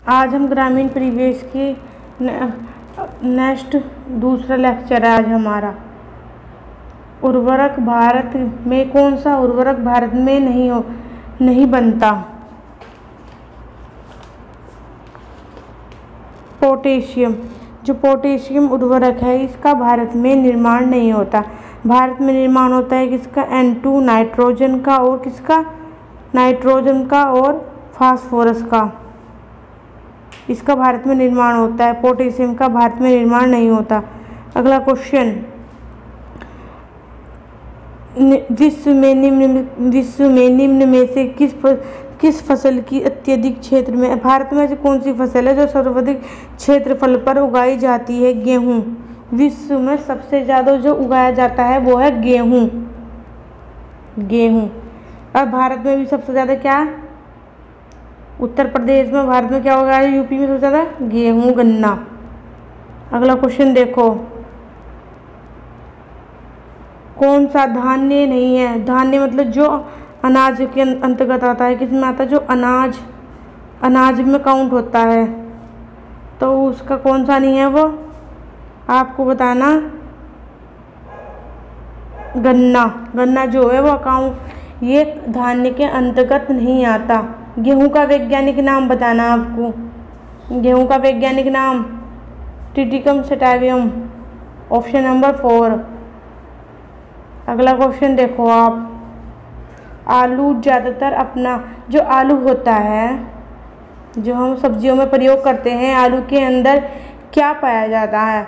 आज हम ग्रामीण परिवेश के नेक्स्ट दूसरा लेक्चर है आज हमारा। उर्वरक भारत में कौन सा उर्वरक भारत में नहीं बनता? पोटेशियम। जो पोटेशियम उर्वरक है इसका भारत में निर्माण नहीं होता। भारत में निर्माण होता है किसका? N2 नाइट्रोजन का, और किसका? नाइट्रोजन का और फास्फोरस का। इसका भारत में निर्माण होता है। पोटेशियम का भारत में निर्माण नहीं होता। अगला क्वेश्चन, विश्व में निम्न में से किस फसल की अत्यधिक क्षेत्र में, भारत में से कौन सी फसल है जो सर्वाधिक क्षेत्रफल पर उगाई जाती है? गेहूँ। विश्व में सबसे ज़्यादा जो उगाया जाता है वो है गेहूँ। और भारत में भी सबसे ज़्यादा क्या? उत्तर प्रदेश में, भारत में क्या होगा? यूपी में सबसे ज़्यादा गेहूँ, गन्ना। अगला क्वेश्चन देखो, कौन सा धान्य नहीं है? धान्य मतलब जो अनाज के अंतर्गत आता है। किस में आता है? जो अनाज में काउंट होता है, तो उसका कौन सा नहीं है? वो आपको बताना। गन्ना जो है वो अकाउंट, ये धान्य के अंतर्गत नहीं आता। गेहूं का वैज्ञानिक नाम बताना आपको। गेहूं का वैज्ञानिक नाम टिटिकम सेटावियम, ऑप्शन नंबर 4। अगला क्वेश्चन देखो आप, आलू ज़्यादातर अपना, जो आलू होता है जो हम सब्जियों में प्रयोग करते हैं, आलू के अंदर क्या पाया जाता है?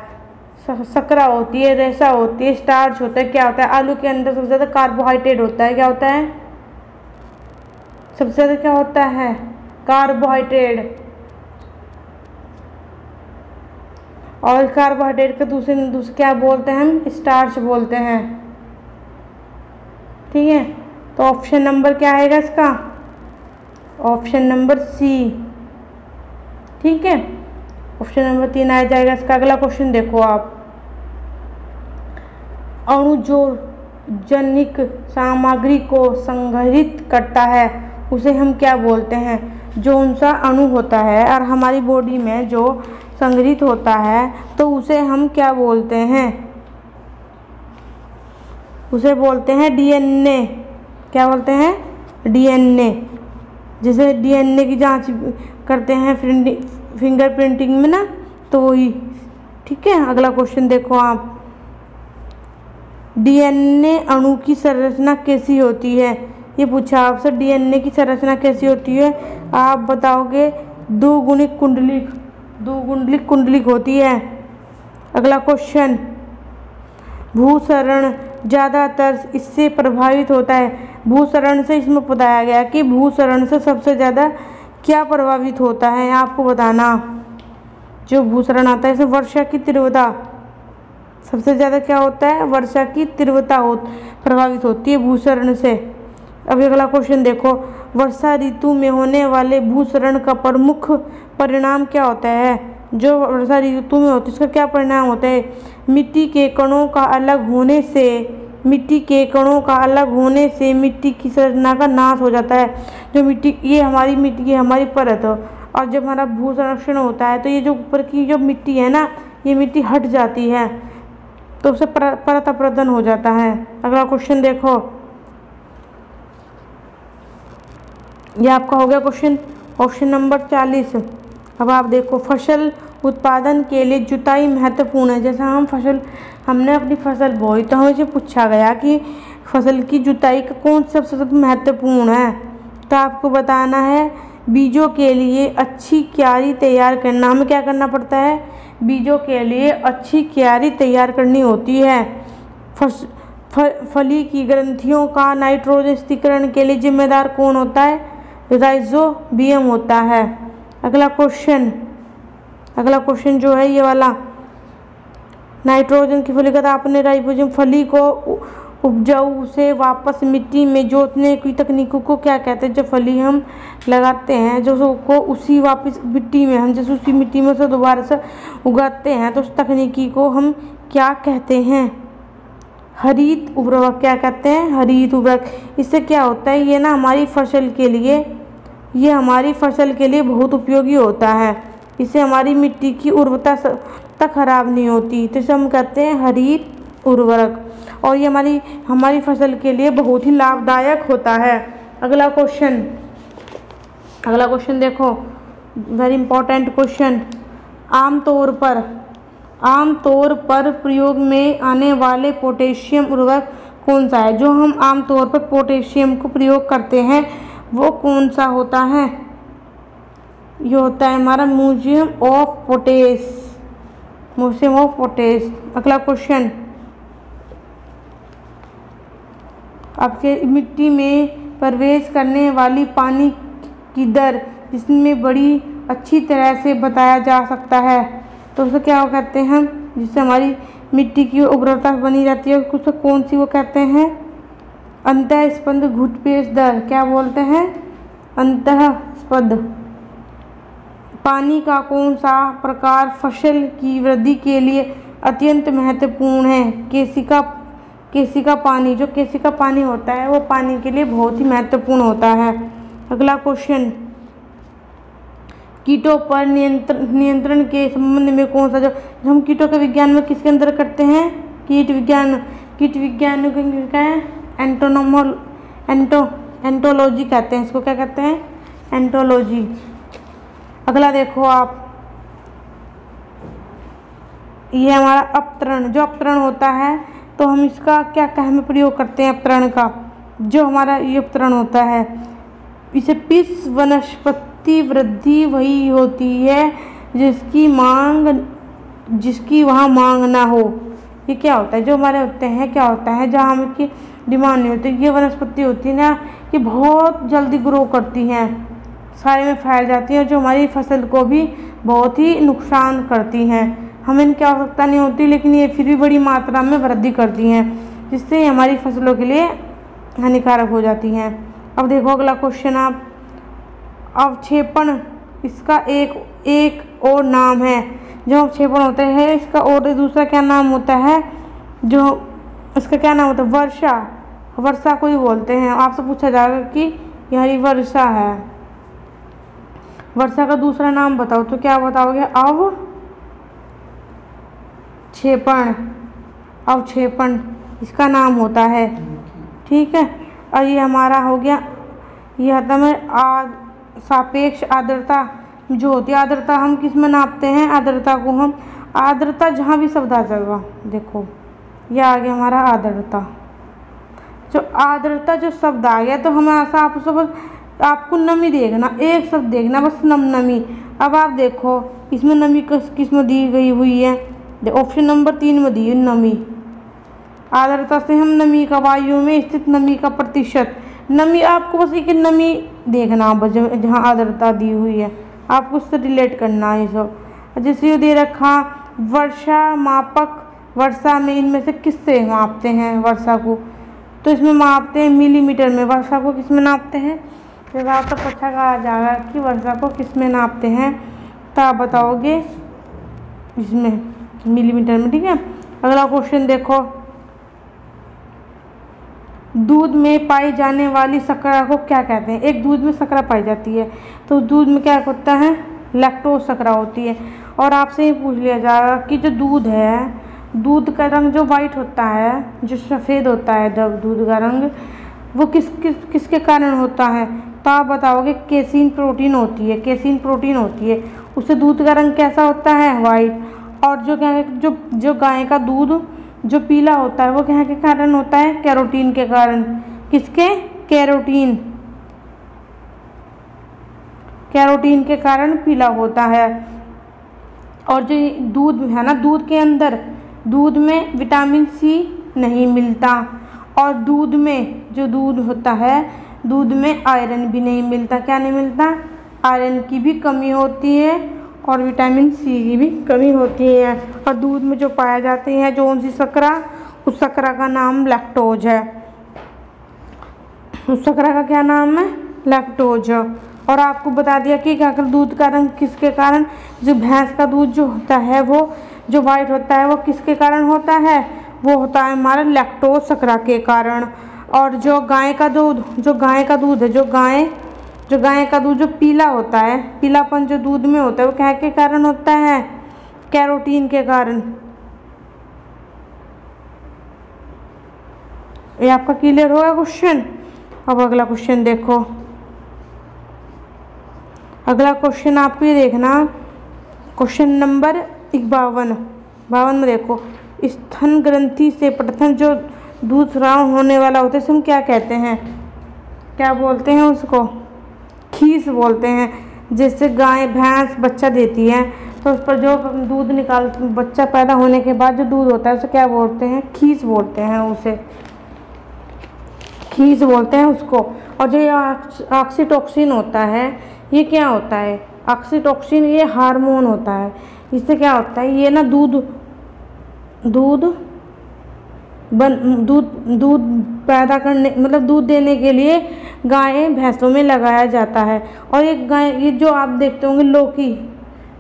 शर्करा होती है, रेशा होती है, स्टार्च होता है, क्या होता है? आलू के अंदर सबसे ज़्यादा कार्बोहाइड्रेट होता है। क्या होता है? सबसे ज़्यादा क्या होता है? कार्बोहाइड्रेट। और कार्बोहाइड्रेट का दूसरे क्या बोलते हैं हम? स्टार्च बोलते हैं। ठीक है, तो ऑप्शन नंबर क्या आएगा इसका? Option number C. ठीक है, ऑप्शन नंबर 3 आ जाएगा इसका। अगला क्वेश्चन देखो आप, अणु जो जनिक सामग्री को संग्रहित करता है उसे हम क्या बोलते हैं? जो उनका अणु होता है और हमारी बॉडी में जो संग्रहित होता है तो उसे हम क्या बोलते हैं? उसे बोलते हैं DNA। क्या बोलते हैं? DNA। जैसे DNA की जांच करते हैं फिंगरप्रिंटिंग में ना, तो वही। ठीक है, अगला क्वेश्चन देखो आप, DNA अणु की संरचना कैसी होती है? ये पूछा आपसे, DNA की संरचना कैसी होती है? आप बताओगे द्विगुणिक कुंडलिक होती है। अगला क्वेश्चन, भूसरण ज़्यादातर इससे प्रभावित होता है। भूसरण से इसमें बताया गया कि भूसरण से सबसे ज़्यादा क्या प्रभावित होता है? आपको बताना। जो भूसरण आता है इसमें वर्षा की तीव्रता सबसे ज़्यादा क्या होता है? वर्षा की तीव्रता प्रभावित होती है भूसरण से। अभी अगला क्वेश्चन देखो, वर्षा ऋतु में होने वाले भूसरण का प्रमुख परिणाम क्या होता है? जो वर्षा ऋतु में होती है उसका क्या परिणाम होता है? मिट्टी के कणों का अलग होने से मिट्टी की संरचना का नाश हो जाता है। जो मिट्टी, ये हमारी परत है, और जब हमारा भू संरक्षण होता है तो ये जो ऊपर की जो मिट्टी है ना, ये मिट्टी हट जाती है, तो उससे परत अपरदन हो जाता है। अगला क्वेश्चन देखो, ये आपका हो गया क्वेश्चन, ऑप्शन नंबर 40। अब आप देखो, फसल उत्पादन के लिए जुताई महत्वपूर्ण है। जैसा हमने अपनी फसल बोई तो हमें पूछा गया कि फसल की जुताई का कौन सबसे महत्वपूर्ण है? तो आपको बताना है, बीजों के लिए अच्छी क्यारी तैयार करना। हमें क्या करना पड़ता है? बीजों के लिए अच्छी क्यारी तैयार करनी होती है। फली की ग्रंथियों का नाइट्रोजन स्थिरीकरण के लिए जिम्मेदार कौन होता है? राइजोबियम होता है। अगला क्वेश्चन जो है ये वाला, नाइट्रोजन की फली का, आपने राइजोबियम फली को उपजाऊ से वापस मिट्टी में जोतने की तकनीकों को क्या कहते हैं? जब फली हम लगाते हैं जो उसको उसी वापस मिट्टी में हम जैसे उसी मिट्टी में से दोबारा से उगाते हैं, तो उस तकनीकी को हम क्या कहते हैं? हरित उर्वरक। क्या कहते हैं? हरित उर्वरक। इससे क्या होता है? ये ना हमारी फसल के लिए ये हमारी फसल के लिए बहुत उपयोगी होता है। इससे हमारी मिट्टी की उर्वरता खराब नहीं होती, तो इसे हम कहते हैं हरित उर्वरक। और ये हमारी फसल के लिए बहुत ही लाभदायक होता है। अगला क्वेश्चन देखो, वेरी इंपॉर्टेंट क्वेश्चन। आमतौर पर प्रयोग में आने वाले पोटेशियम उर्वरक कौन सा है? जो हम आमतौर पर पोटेशियम को प्रयोग करते हैं वो कौन सा होता है? ये होता है हमारा म्यूजियम ऑफ पोटेश। अगला क्वेश्चन, आपके मिट्टी में प्रवेश करने वाली पानी की दर जिसमें बड़ी अच्छी तरह से बताया जा सकता है, तो उसे क्या कहते हैं? जिससे हमारी मिट्टी की उर्वरता बनी रहती है, उसे कौन सी वो कहते हैं? अंतःस्पंद घुटपेश दर। क्या बोलते हैं? अंतःस्पंद। पानी का कौन सा प्रकार फसल की वृद्धि के लिए अत्यंत महत्वपूर्ण है? केशिका पानी। जो केशिका पानी होता है वो पानी के लिए बहुत ही महत्वपूर्ण होता है। अगला क्वेश्चन, कीटों पर नियंत्रण के संबंध में कौन सा जो हम कीटों के विज्ञान में किसके अंदर करते हैं? कीट विज्ञान क्या है? एंटोलॉजी कहते हैं इसको। क्या कहते हैं? एंटोलॉजी। अगला देखो आप, ये हमारा अपतरण। जो अपतरण होता है तो हम इसका क्या में प्रयोग करते हैं? अपतरण का जो हमारा ये अपतरण होता है, इसे पिस वनस्पति वृद्धि वही होती है जिसकी वहाँ मांग ना हो। ये क्या होता है? जो हमारे होते हैं क्या होता है जहाँ हमें डिमांड नहीं होती, ये वनस्पति होती है ना, ये बहुत जल्दी ग्रो करती हैं, सारे में फैल जाती हैं, जो हमारी फसल को भी बहुत ही नुकसान करती हैं। हमें इनकी आवश्यकता नहीं होती लेकिन ये फिर भी बड़ी मात्रा में वृद्धि करती हैं, जिससे हमारी फसलों के लिए हानिकारक हो जाती हैं। अब देखो अगला क्वेश्चन आप, अवक्षेपण। इसका एक और नाम है। जो अवक्षेपण होता है इसका और दूसरा क्या नाम होता है? जो इसका क्या नाम होता है? वर्षा को ही बोलते हैं। आपसे पूछा जाएगा कि यही वर्षा है, वर्षा का दूसरा नाम बताओ, तो क्या बताओगे? अवक्षेपण इसका नाम होता है। ठीक है, और ये हमारा हो गया, ये आता है सापेक्ष आर्द्रता जो होती है। आर्द्रता हम किस में नापते हैं? आर्द्रता को हम आर्द्रता जहाँ भी शब्द आ जाएगा, देखो ये आ गया हमारा आर्द्रता। जो शब्द आ गया तो हमें ऐसा आपको नमी देखना, एक शब्द देखना बस, नमी। अब आप देखो इसमें नमी किस में दी गई हुई है? ऑप्शन नंबर 3 में दी है नमी। आर्द्रता से हम नमी का, वायु में स्थित नमी का प्रतिशत, नमी आपको बस एक नमी देखना बस जहाँ आर्द्रता दी हुई है, आपको उससे रिलेट करना है सब। जैसे ये दे रखा वर्षा मापक, वर्षा में इनमें से किससे मापते हैं वर्षा को? तो इसमें मापते हैं मिलीमीटर में। वर्षा को किस में नापते हैं? जब आपको पूछा जाएगा कि वर्षा को किस में नापते हैं तो आप बताओगे इसमें मिलीमीटर में। ठीक है, अगला क्वेश्चन देखो, दूध में पाई जाने वाली शर्करा को क्या कहते हैं? एक दूध में शर्करा पाई जाती है तो दूध में क्या होता है? लैक्टोज शर्करा होती है। और आपसे ये पूछ लिया जाएगा कि जो दूध है, दूध का रंग जो वाइट होता है, जो सफ़ेद होता है दूध का रंग, वो किसके कारण होता है? तो आप बताओगे केसीन प्रोटीन होती है। केसीन प्रोटीन होती है, उससे दूध का रंग कैसा होता है? वाइट। और जो गाय का दूध जो पीला होता है वो क्या के कारण होता है? कैरोटीन के कारण। किसके? कैरोटीन के कारण पीला होता है। और जो दूध है ना, दूध में विटामिन सी नहीं मिलता, और दूध होता है, दूध में आयरन भी नहीं मिलता। क्या नहीं मिलता? आयरन की भी कमी होती है और विटामिन सी की भी कमी होती है। और दूध में जो पाया जाती है कौन सी शर्करा? उस शर्करा का नाम लैक्टोज है। उस शर्करा का क्या नाम है? लैक्टोज। और आपको बता दिया कि क्या दूध का रंग किसके कारण, जो भैंस का दूध जो होता है वो जो वाइट होता है वो किसके कारण होता है? वो होता है हमारा लैक्टोज शर्करा के कारण। और जो गाय का दूध है, जो जो गाय का दूध जो पीला होता है, पीलापन जो दूध में होता है वो क्या के कारण होता है? कैरोटीन के कारण। ये आपका क्लियर होगा क्वेश्चन। अब अगला क्वेश्चन देखो, अगला क्वेश्चन आपको ये देखना, क्वेश्चन नंबर 52 में देखो, स्तन ग्रंथि से प्रथम जो दूध स्राव होने वाला होता है उसे हम क्या कहते हैं? क्या बोलते हैं उसको? खीस बोलते हैं। जिससे गाय भैंस बच्चा देती है तो उस पर जो दूध निकाल, बच्चा पैदा होने के बाद जो दूध होता है उसे क्या बोलते हैं? खीस बोलते हैं, उसे खीस बोलते हैं उसको। और जो ये ऑक्सीटोसिन होता है, ये क्या होता है? ऑक्सीटोसिन ये हार्मोन होता है। इससे क्या होता है? ये ना दूध पैदा करने, मतलब दूध देने के लिए गाय भैंसों में लगाया जाता है। और एक गाय, ये जो आप देखते होंगे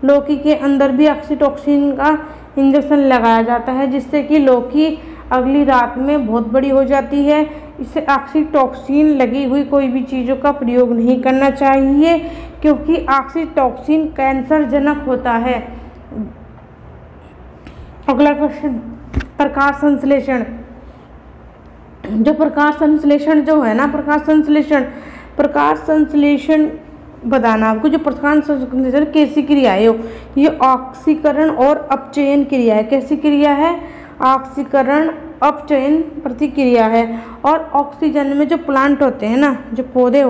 लौकी के अंदर भी ऑक्सीटोसिन का इंजेक्शन लगाया जाता है, जिससे कि लौकी अगली रात में बहुत बड़ी हो जाती है। इससे ऑक्सीटोसिन लगी हुई कोई भी चीज़ों का प्रयोग नहीं करना चाहिए, क्योंकि ऑक्सीटोसिन कैंसरजनक होता है। अगला क्वेश्चन, प्रकाश संश्लेषण। जो प्रकाश संश्लेषण जो है ना, प्रकाश संश्लेषण बताना आपको। जो प्रकाश संश्लेषण कैसी क्रिया है? ये ऑक्सीकरण और अपचयन क्रिया है। कैसी क्रिया है? ऑक्सीकरण अपचयन प्रतिक्रिया है। और ऑक्सीजन में जो प्लांट होते हैं ना, जो पौधे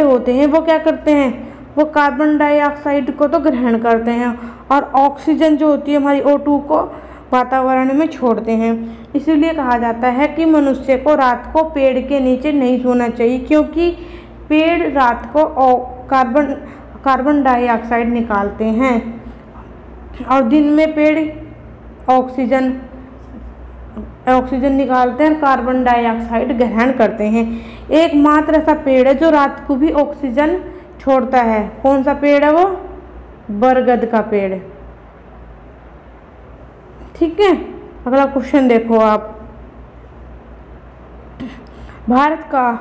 होते हैं वो क्या करते हैं? वो कार्बन डाइऑक्साइड को तो ग्रहण करते हैं और ऑक्सीजन जो होती है हमारी O2 को वातावरण में छोड़ते हैं। इसीलिए कहा जाता है कि मनुष्य को रात को पेड़ के नीचे नहीं सोना चाहिए, क्योंकि पेड़ रात को कार्बन डाइऑक्साइड निकालते हैं और दिन में पेड़ ऑक्सीजन निकालते हैं, कार्बन डाइऑक्साइड ग्रहण करते हैं। एकमात्र ऐसा पेड़ है जो रात को भी ऑक्सीजन छोड़ता है। कौन सा पेड़ है वो? बरगद का पेड़। ठीक है, अगला क्वेश्चन देखो आप। भारत का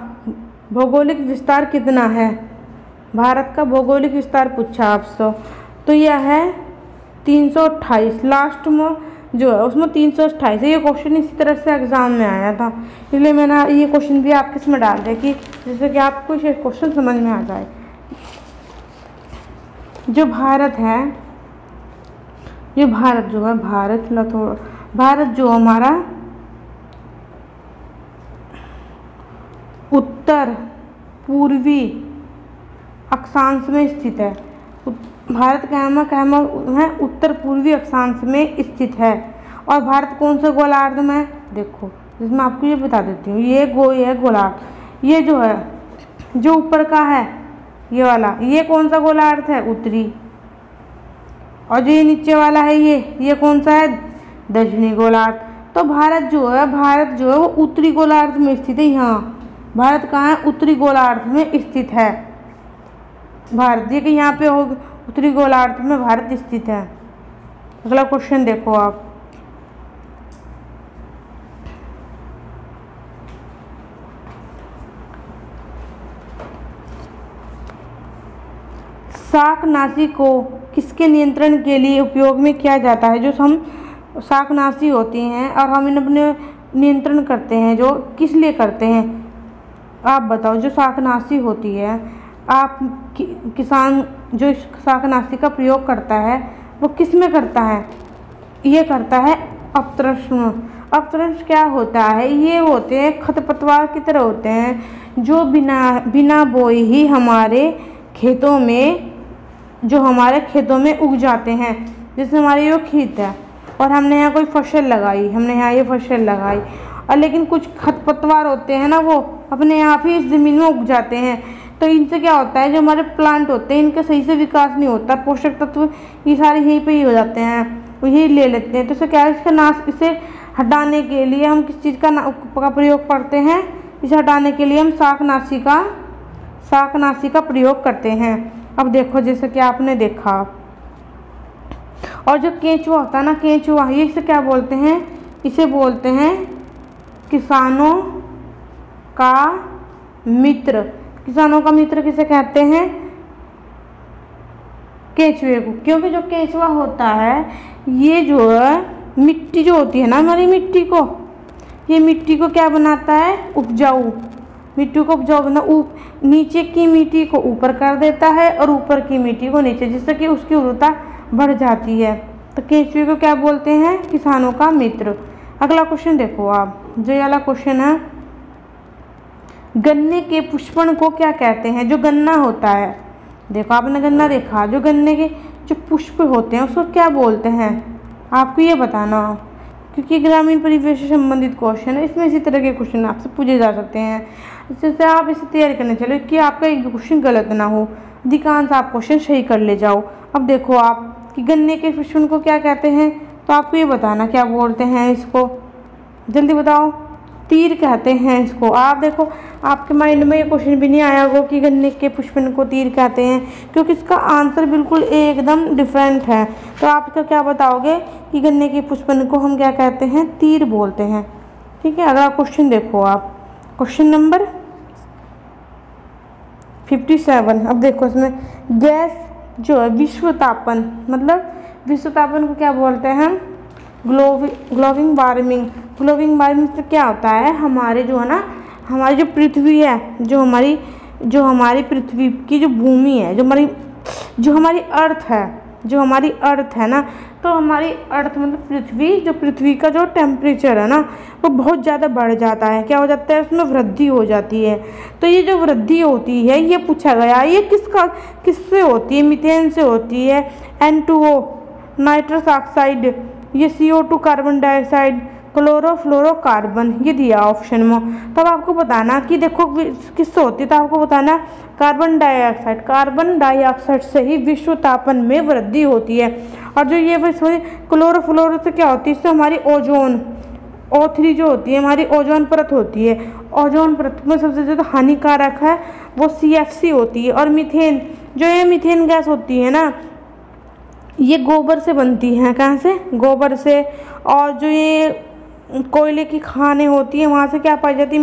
भौगोलिक विस्तार कितना है? भारत का भौगोलिक विस्तार पूछा आपसे, तो यह है 328। लास्ट में जो है उसमें 328 है। ये क्वेश्चन इसी तरह से एग्जाम में आया था, इसलिए मैंने ये क्वेश्चन भी आपके इसमें डाल दिया कि जैसे कि आपको ये क्वेश्चन समझ में आ जाए। जो भारत है, ये भारत जो है, भारत जो हमारा उत्तर पूर्वी अक्षांश में स्थित है। भारत कहमा है उत्तर पूर्वी अक्षांश में स्थित है। और भारत कौन से गोलार्ध में? देखो, जिसमें आपको ये बता देती हूँ, ये गोलार्ध, ये जो है जो ऊपर का है ये वाला, ये कौन सा गोलार्ध है? उत्तरी। और जो ये नीचे वाला है ये कौन सा है? दक्षिणी गोलार्ध। तो भारत जो है वो उत्तरी गोलार्ध में स्थित है। यहाँ भारत कहाँ है? उत्तरी गोलार्ध में स्थित है भारत। ये कि यहाँ पे हो उत्तरी गोलार्ध में भारत स्थित है। अगला क्वेश्चन देखो आप। शाकनाशी को किसके नियंत्रण के लिए उपयोग में किया जाता है? जो हम शाकनाशी होती हैं और हम इन अपने नियंत्रण करते हैं, जो किस लिए करते हैं आप बताओ? जो शाकनाशी होती है, आप किसान जो शाकनाशी का प्रयोग करता है वो किस में करता है? ये करता है अपतृष में। अपतृष क्या होता है? ये होते हैं खरपतवार की तरह होते हैं, जो बिना बोए ही हमारे खेतों में उग जाते हैं। जैसे हमारे ये खेत है और हमने यहाँ कोई फसल लगाई, और लेकिन कुछ खरपतवार होते हैं ना, वो अपने आप ही इस ज़मीन में उग जाते हैं। तो इनसे क्या होता है? जो हमारे प्लांट होते हैं इनका सही से विकास नहीं होता, पोषक तत्व ये सारे यहीं पे ही हो जाते हैं, वो यही ले लेते हैं। तो इसे क्या है? इसे हटाने के लिए हम किस चीज़ का प्रयोग करते हैं? इसे हटाने के लिए हम शाकनाशी का प्रयोग करते हैं। अब देखो, जैसे कि आपने देखा, और जो केंचुआ होता है ना, केंचुआ, ये इसे क्या बोलते हैं? इसे बोलते हैं किसानों का मित्र। किसानों का मित्र किसे कहते हैं? केंचुए को। क्योंकि जो केंचुआ होता है ये जो है मिट्टी जो होती है ना हमारी मिट्टी को, ये मिट्टी को क्या बनाता है? उपजाऊ। मिट्टी को उपजाऊ बना, नीचे की मिट्टी को ऊपर कर देता है और ऊपर की मिट्टी को नीचे, जिससे कि उसकी उर्वरता बढ़ जाती है। तो केंचुए को क्या बोलते हैं? किसानों का मित्र। अगला क्वेश्चन देखो आप, जो ये वाला क्वेश्चन है, गन्ने के पुष्पण को क्या कहते हैं? जो गन्ना होता है, देखो आपने गन्ना देखा, जो गन्ने के जो पुष्प होते हैं उसको क्या बोलते हैं? आपको ये बताना, क्योंकि ग्रामीण परिवेश से संबंधित क्वेश्चन है, इसमें इसी तरह के क्वेश्चन आपसे पूछे जा सकते हैं। इससे आप इसे तैयारी करने चलो कि आपका एक भी क्वेश्चन गलत ना हो, अधिकांश आप क्वेश्चन सही कर ले जाओ। अब देखो आप कि गन्ने के पुष्पण को क्या कहते हैं, तो आपको ये बताना क्या बोलते हैं इसको, जल्दी बताओ। तीर कहते हैं इसको। आप देखो आपके माइंड में ये क्वेश्चन भी नहीं आया होगा कि गन्ने के पुष्पन को तीर कहते हैं, क्योंकि इसका आंसर बिल्कुल एकदम डिफरेंट है। तो आप इसका क्या बताओगे कि गन्ने के पुष्पन को हम क्या कहते हैं? तीर बोलते हैं। ठीक है, अगला क्वेश्चन देखो आप, क्वेश्चन नंबर 57। अब देखो इसमें गैस जो है विश्व तापन, मतलब विश्व तापन को क्या बोलते हैं? Global warming. ग्लोबल वार्मिंग से क्या होता है? हमारे जो है ना, हमारी जो पृथ्वी है, जो हमारी पृथ्वी की जो भूमि है, जो हमारी अर्थ है ना, तो हमारी अर्थ मतलब पृथ्वी का जो टेम्परेचर है ना वो बहुत ज़्यादा बढ़ जाता है। क्या हो जाता है? उसमें वृद्धि हो जाती है। तो ये जो वृद्धि होती है ये पूछा गया, ये किससे होती है? मीथेन से होती है, N2O नाइट्रस ऑक्साइड, ये CO2 कार्बन डाइऑक्साइड, क्लोरोफ्लोरोकार्बन, ये दिया ऑप्शन में। तब आपको बताना कि देखो किससे होती है, तो आपको बताना कार्बन डाइऑक्साइड से ही विश्व तापन में वृद्धि होती है। और जो ये क्लोरोफ्लोरो से क्या होती है? इससे हमारी ओजोन O3 जो होती है, हमारी ओजोन परत होती है। ओजोन परत में सबसे ज़्यादा हानिकारक है वो CFC होती है। और मीथेन, जो ये मीथेन गैस होती है ना, ये गोबर से बनती हैं। कहाँ से? गोबर से। और जो ये कोयले की खानें होती हैं वहाँ से क्या पाई जाती है?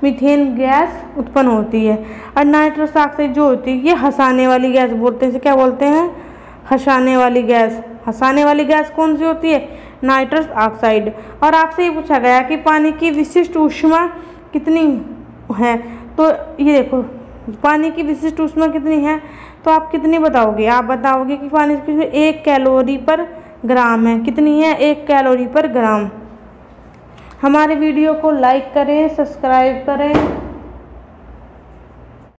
मीथेन गैस उत्पन्न होती है। और नाइट्रस ऑक्साइड जो होती है ये हंसाने वाली गैस बोलते हैं। इसे क्या बोलते हैं? हंसाने वाली गैस। हंसाने वाली गैस कौन सी होती है? Nitrous oxide. और आपसे ये पूछा गया कि पानी की विशिष्ट ऊष्मा कितनी है, तो ये देखो पानी की विशिष्ट ऊष्मा कितनी है, तो आप कितनी बताओगे? आप बताओगे कि पानी की 1 कैलोरी पर ग्राम है। कितनी है? 1 कैलोरी पर ग्राम। हमारे वीडियो को लाइक करें, सब्सक्राइब करें।